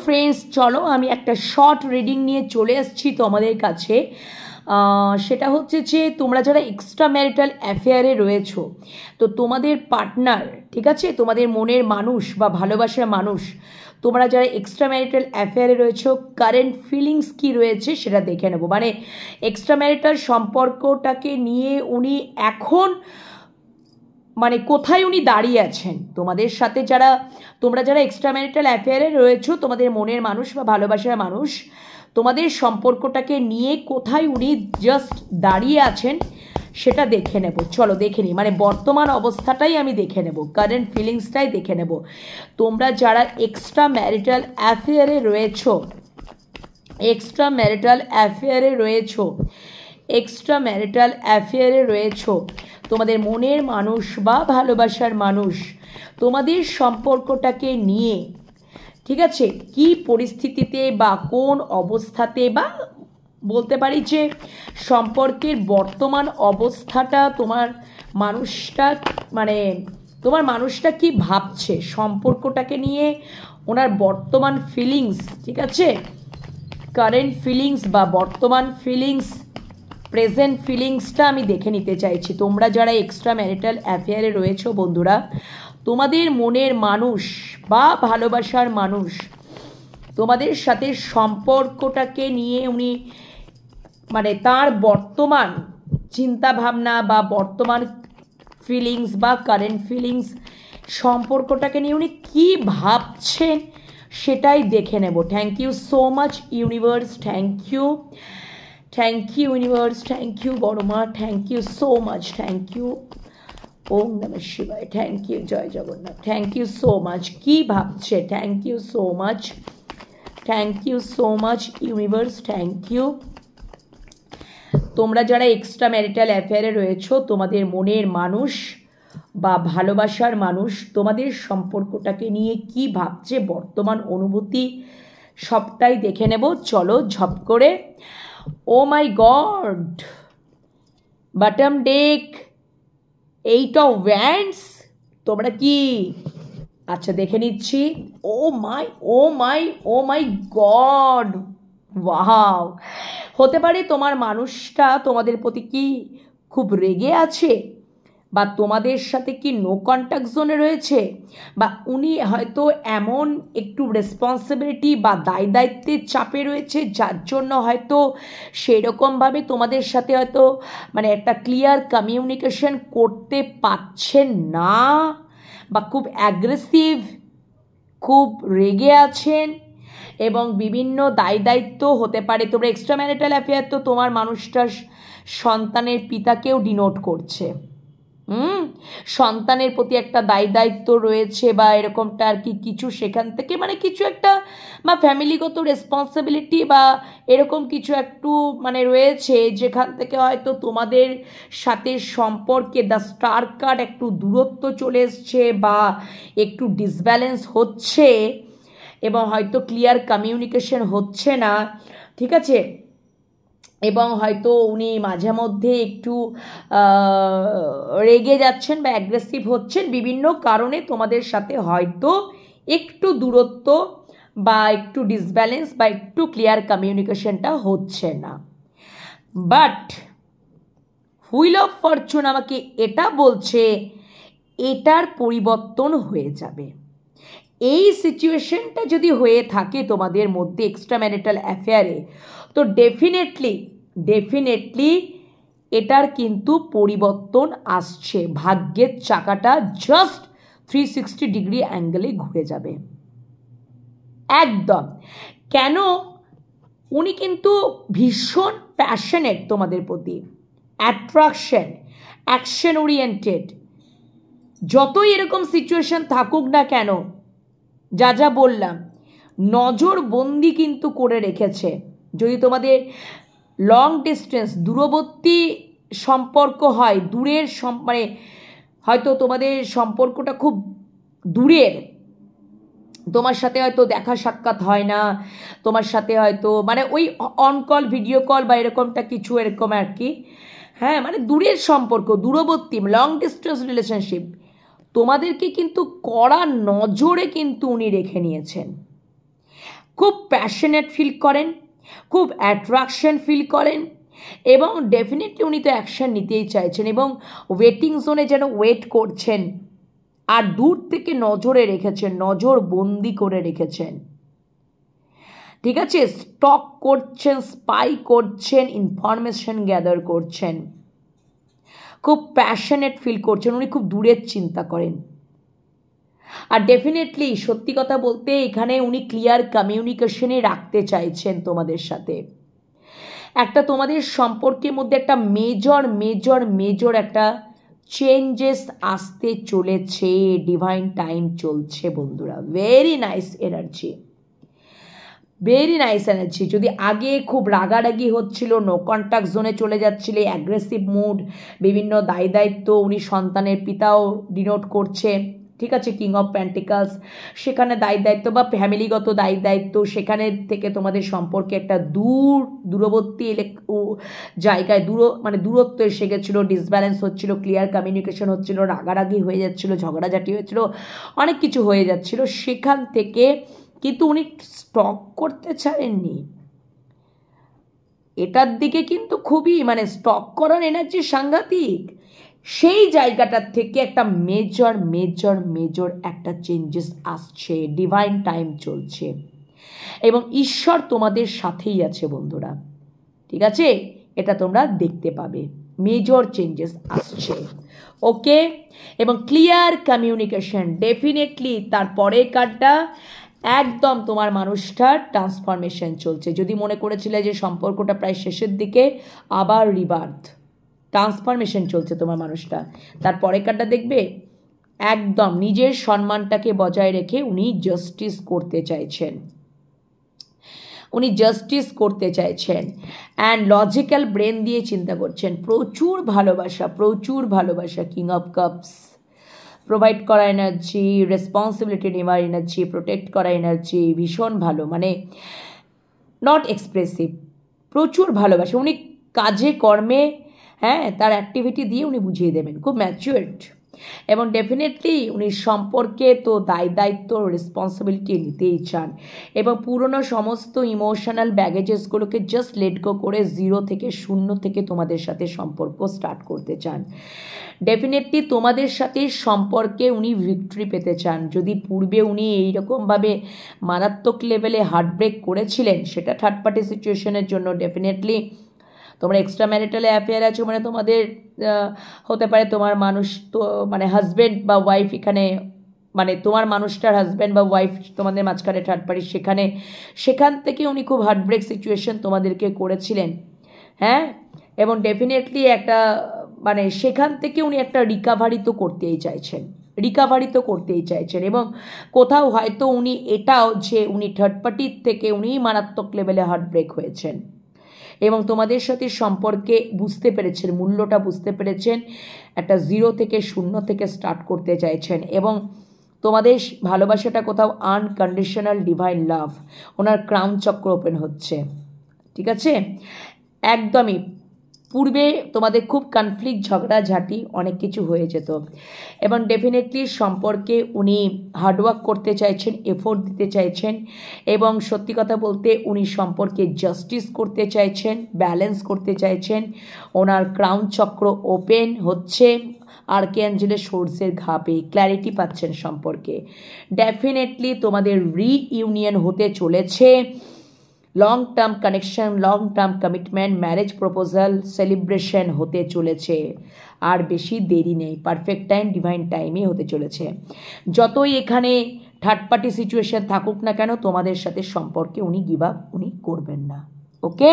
Friends, চলো আমি একটা শর্ট রিডিং নিয়ে চলে আসছি তোমাদের কাছে। সেটা হচ্ছে যে তোমরা যারা এক্সট্রা ম্যারিটাল অ্যাফেয়ারে রয়েছো, তো তোমাদের পার্টনার, ঠিক আছে, তোমাদের মনের মানুষ বা ভালোবাসার মানুষ, তোমরা যারা এক্সট্রা ম্যারিটাল অ্যাফেয়ারে রয়েছো, কারেন্ট ফিলিংস কি রয়েছে সেটা দেখে নেবো। মানে এক্সট্রা ম্যারিটাল সম্পর্কটাকে নিয়ে উনি এখন মানে কোথায় উনি দাঁড়িয়ে আছেন তোমাদের সাথে। তোমরা যারা এক্সট্রা ম্যারিটাল অ্যাফেয়ারে রয়েছো, তোমাদের মনের মানুষ বা ভালোবাসার মানুষ, তোমাদের সম্পর্কটাকে নিয়ে কোথায় উনি জাস্ট দাঁড়িয়ে আছেন সেটা দেখে নেব। চলো দেখে নিই, মানে বর্তমান অবস্থাটাই আমি দেখে নেব, কারেন্ট ফিলিংসটাই দেখে নেব। তোমরা যারা এক্সট্রা ম্যারিটাল অ্যাফেয়ারে রয়েছো, এক্সট্রা ম্যারিটাল অ্যাফেয়ারে রয়েছো, এক্সট্রা ম্যারিটাল অ্যাফেয়ারে রয়েছো, তোমাদের মনের মানুষ বা ভালোবাসার মানুষ তোমাদের সম্পর্কটাকে নিয়ে, ঠিক আছে, কি পরিস্থিতিতে বা কোন অবস্থাতে, বা বলতে পারি যে সম্পর্কের বর্তমান অবস্থাটা তোমার মানুষটা, মানে তোমার মানুষটা কি ভাবছে সম্পর্কটাকে নিয়ে, ওনার বর্তমান ফিলিংস, ঠিক আছে, কারেন্ট ফিলিংস বা বর্তমান ফিলিংস, প্রেজেন্ট ফিলিংসটা আমি দেখে নিতে চাইছি। তোমরা যারা এক্সট্রা ম্যারিটাল অ্যাফেয়ারে রয়েছো বন্ধুরা, তোমাদের মনের মানুষ বা ভালোবাসার মানুষ তোমাদের সাথে সম্পর্কটাকে নিয়ে উনি, মানে তার বর্তমান চিন্তাভাবনা বা বর্তমান ফিলিংস বা কারেন্ট ফিলিংস, সম্পর্কটাকে নিয়ে উনি কী ভাবছেন সেটাই দেখে নেব। Thank you so much universe, thank you, thank you universe, thank you বড়মা, thank you so much, thank you, ওম নমঃ শিবায়, থ্যাংক ইউ, জয় Jagannath, thank you so much. কী ভাবছে, thank you so much, thank you so much universe, thank you. তোমরা যারা extra marital অ্যাফেয়ারে রয়েছো, তোমাদের মনের মানুষ বা ভালোবাসার মানুষ তোমাদের সম্পর্কটাকে নিয়ে কি ভাবছে, বর্তমান অনুভূতি সবটাই দেখে নেব। চলো ঝপ করে। Oh my god, bottom deck, 8 of wands, তোমরা কি, আচ্ছা দেখে নিচ্ছি। Oh my oh my oh my god, wow. হতে পারে তোমার মানুষটা তোমাদের প্রতি কি খুব রেগে আছে, বা তোমাদের সাথে কি নো কন্ট্যাক্ট জোনে রয়েছে, বা উনি হয়তো এমন একটু রেসপন্সিবিলিটি বা দায় দায়িত্বের চাপে রয়েছে যার জন্য হয়তো সেরকমভাবে তোমাদের সাথে হয়তো মানে একটা ক্লিয়ার কমিউনিকেশন করতে পারছেন না, বা খুব অ্যাগ্রেসিভ, খুব রেগে আছেন, এবং বিভিন্ন দায় দায়িত্ব হতে পারে। তোমরা এক্সট্রা ম্যারিটাল অ্যাফেয়ার তো তোমার মানুষটার সন্তানের পিতাকেও ডিনোট করছে, সন্তানের প্রতি একটা দায় দায়িত্ব রয়েছে বা এরকমটা আর কি, কিছু সেখান থেকে মানে কিছু একটা বা ফ্যামিলিগত রেসপন্সিবিলিটি বা এরকম কিছু একটু মানে রয়েছে, যেখান থেকে হয়তো তোমাদের সাথে সম্পর্কে দ্য স্টার কার্ড একটু দূরত্ব চলে এসছে বা একটু ডিসব্যালেন্স হচ্ছে, এবং হয়তো ক্লিয়ার কমিউনিকেশন হচ্ছে না, ঠিক আছে, এবং হয়তো উনি মাঝে মধ্যে একটু রেগে যাচ্ছেন বা অ্যাগ্রেসিভ হচ্ছেন, বিভিন্ন কারণে তোমাদের সাথে হয়তো একটু দূরত্ব বা একটু ডিসব্যালেন্স বা একটু ক্লিয়ার কমিউনিকেশনটা হচ্ছে না। বাট হুইল অফ ফরচুন আমাকে এটা বলছে এটার পরিবর্তন হয়ে যাবে। এই সিচুয়েশনটা যদি হয়ে থাকে তোমাদের মধ্যে এক্সট্রা ম্যারিটাল অ্যাফেয়ারে, তো ডেফিনেটলি এটার কিন্তু পরিবর্তন আসছে। ভাগ্যের চাকাটা জাস্ট 360 ডিগ্রি অ্যাঙ্গেলে ঘুরে যাবে একদম। কেন, উনি কিন্তু ভীষণ প্যাশনেট তোমাদের প্রতি, অ্যাট্রাকশন, অ্যাকশন ওরিয়েন্টেড। যতই এরকম সিচুয়েশন থাকুক না কেন, যা যা বললাম, নজরবন্দি কিন্তু করে রেখেছে। যদি তোমাদের লং ডিস্টেন্স, দূরবর্তী সম্পর্ক হয়, দূরের মানে হয়তো তোমাদের সম্পর্কটা খুব দূরের, তোমার সাথে হয়তো দেখা সাক্ষাৎ হয় না, তোমার সাথে হয়তো মানে ওই অন কল, ভিডিও কল বা এরকমটা কিছু এরকম আর কি, হ্যাঁ, মানে দূরের সম্পর্ক, দূরবর্তী, লং ডিস্টেন্স রিলেশনশিপ, তোমাদেরকে কিন্তু কড়া নজরে কিন্তু উনি রেখে নিয়েছেন। খুব প্যাশনেট ফিল করেন, খুব অ্যাট্রাকশন ফিল করেন, এবং ডেফিনেটলি উনি তো অ্যাকশন নিতেই চাইছেন এবং ওয়েটিং জোনে যেন ওয়েট করছেন আর দূর থেকে নজরে রেখেছেন, নজর বন্দি করে রেখেছেন। ঠিক আছে, স্টক করছেন, স্পাই করছেন, ইনফরমেশন গ্যাদার করছেন, খুব প্যাশনেট ফিল করছেন, উনি খুব দূরের চিন্তা করেন। আর ডেফিনেটলি সত্যি কথা বলতে এখানে উনি ক্লিয়ার কমিউনিকেশনে রাখতে চাইছেন তোমাদের সাথে। একটা তোমাদের সম্পর্কের মধ্যে একটা মেজর মেজর মেজর একটা চেঞ্জেস আসতে চলেছে, ডিভাইন টাইম চলছে বন্ধুরা। Very nice energy, very nice energy. যদি আগে খুব রাগারাগি হচ্ছিল, নো কন্ট্যাক্ট জোনে চলে যাচ্ছিলে, অ্যাগ্রেসিভ মুড, বিভিন্ন দায় দায়িত্ব, উনি সন্তানের পিতাও ডিনোট করছে, ঠিক আছে, কিং অফ প্যান্টিকালস, সেখানে দায় দায়িত্ব বা ফ্যামিলিগত দায় দায়িত্ব, সেখানে থেকে তোমাদের সম্পর্কে একটা দূরবর্তী জায়গায় দূরত্ব এসে গেছিলো, ডিসব্যালেন্স হচ্ছিল, ক্লিয়ার কমিউনিকেশন হচ্ছিল, রাগারাগি হয়ে যাচ্ছিলো, ঝগড়াঝাটি হয়েছিল, অনেক কিছু হয়ে যাচ্ছিল, সেখান থেকে কিন্তু উনি স্টক করতে চাননি। এটার দিকে কিন্তু খুবই স্টক করার এনার্জি সাংঘাতিক। সেই জায়গাটার থেকে একটা মেজর মেজর মেজর একটা চেঞ্জেস আসছে, ডিভাইন টাইম চলছে এবং ঈশ্বর তোমাদের সাথেই আছে বন্ধুরা। ঠিক আছে, এটা তোমরা দেখতে পাবে, মেজর চেঞ্জেস আসছে। ওকে, এবং ক্লিয়ার কমিউনিকেশন ডেফিনেটলি। তারপরে কার্ডটা একদম তোমার মানুষটার ট্রান্সফরমেশন চলছে। যদি মনে করেছিলে যে সম্পর্কটা প্রায় শেষের দিকে, আবার রিবার্থ, ট্রান্সফরমেশন চলছে তোমার মানুষটা। তারপরে কার্ডটা দেখবে একদম নিজের সম্মানটাকে বজায় রেখে উনি জাস্টিস করতে চাইছেন, উনি জাস্টিস করতে চাইছেন অ্যান্ড লজিক্যাল ব্রেন দিয়ে চিন্তা করছেন। প্রচুর ভালোবাসা, প্রচুর ভালোবাসা, কিং অফ কাপস, প্রোভাইড করা এনার্জি, রেসপন্সিবিলিটি নেওয়ার এনার্জি, প্রোটেক্ট করা এনার্জি, ভীষণ ভালো, নট এক্সপ্রেসিভ, প্রচুর ভালোবাসা। উনি কাজে কর্মে, হ্যাঁ, তার অ্যাক্টিভিটি দিয়ে উনি বুঝিয়ে দেবেন, খুব ম্যাচিউরড। এবং ডেফিনেটলি উনি সম্পর্কে তো দায় দায়িত্ব, রেসপন্সিবিলিটি নিতেই চান এবং পুরনো সমস্ত ইমোশনাল ব্যাগেজেসগুলোকে জাস্ট লেট গো করে শূন্য থেকে তোমাদের সাথে সম্পর্ক স্টার্ট করতে চান। ডেফিনেটলি তোমাদের সাথে সম্পর্কে উনি ভিক্টরি পেতে চান। যদি পূর্বে উনি এইরকমভাবে মারাত্মক লেভেলে হার্টব্রেক করেছিলেন, সেটা থার্ড পার্টি সিচুয়েশনের জন্য, ডেফিনেটলি তোমরা এক্সট্রা ম্যারিটাল অ্যাফেয়ার আছো, তোমাদের হতে পারে তোমার মানুষ তো হাজব্যান্ড বা ওয়াইফ, এখানে তোমার মানুষটার হাজব্যান্ড বা ওয়াইফ তোমাদের মাঝখানে থার্ড পার্টি, সেখান থেকে উনি খুব হার্টব্রেক সিচুয়েশন তোমাদেরকে করেছিলেন, হ্যাঁ, এবং ডেফিনেটলি একটা সেখান থেকে উনি একটা রিকাভারি তো করতেই চাইছেন এবং কোথাও হয়তো উনি এটাও যে উনি থার্ড পার্টির থেকে উনি মারাত্মক লেভেলে হার্টব্রেক হয়েছেন এবং তোমাদের সাথে সম্পর্কে বুঝতে পেরেছেন, মূল্যটা বুঝতে পেরেছেন, একটা শূন্য থেকে স্টার্ট করতে চাইছেন এবং তোমাদের ভালোবাসাটা কোথাও আনকন্ডিশনাল ডিভাইন লাভ, ওনার ক্রাউন চক্র ওপেন হচ্ছে। ঠিক আছে, একদমই। পূর্বে তোমাদের খুব কনফ্লিক্ট, ঝগড়াঝাটি, অনেক কিছু হয়ে যেত এবং ডেফিনেটলি সম্পর্কে উনি হার্ডওয়ার্ক করতে চাইছেন, এফোর্ট দিতে চাইছেন এবং সত্যি কথা বলতে উনি সম্পর্কে জাস্টিস করতে চাইছেন, ব্যালেন্স করতে চাইছেন। ওনার ক্রাউন চক্র ওপেন হচ্ছে, আর্কেঞ্জেলের সোর্সের ঘাপে ক্ল্যারিটি পাচ্ছেন সম্পর্কে। ডেফিনেটলি তোমাদের রিইউনিয়ন হতে চলেছে, long term connection, long term commitment, marriage proposal, celebration হতে চলেছে। আর বেশি দেরি নেই, পারফেক্ট টাইম, ডিভাইন টাইমে হতে চলেছে। যতই এখানে থার্ড পার্টি সিচুয়েশন থাকুক না কেন, তোমাদের সাথে সম্পর্কে উনি গিভ আপ উনি করবেন না। ওকে।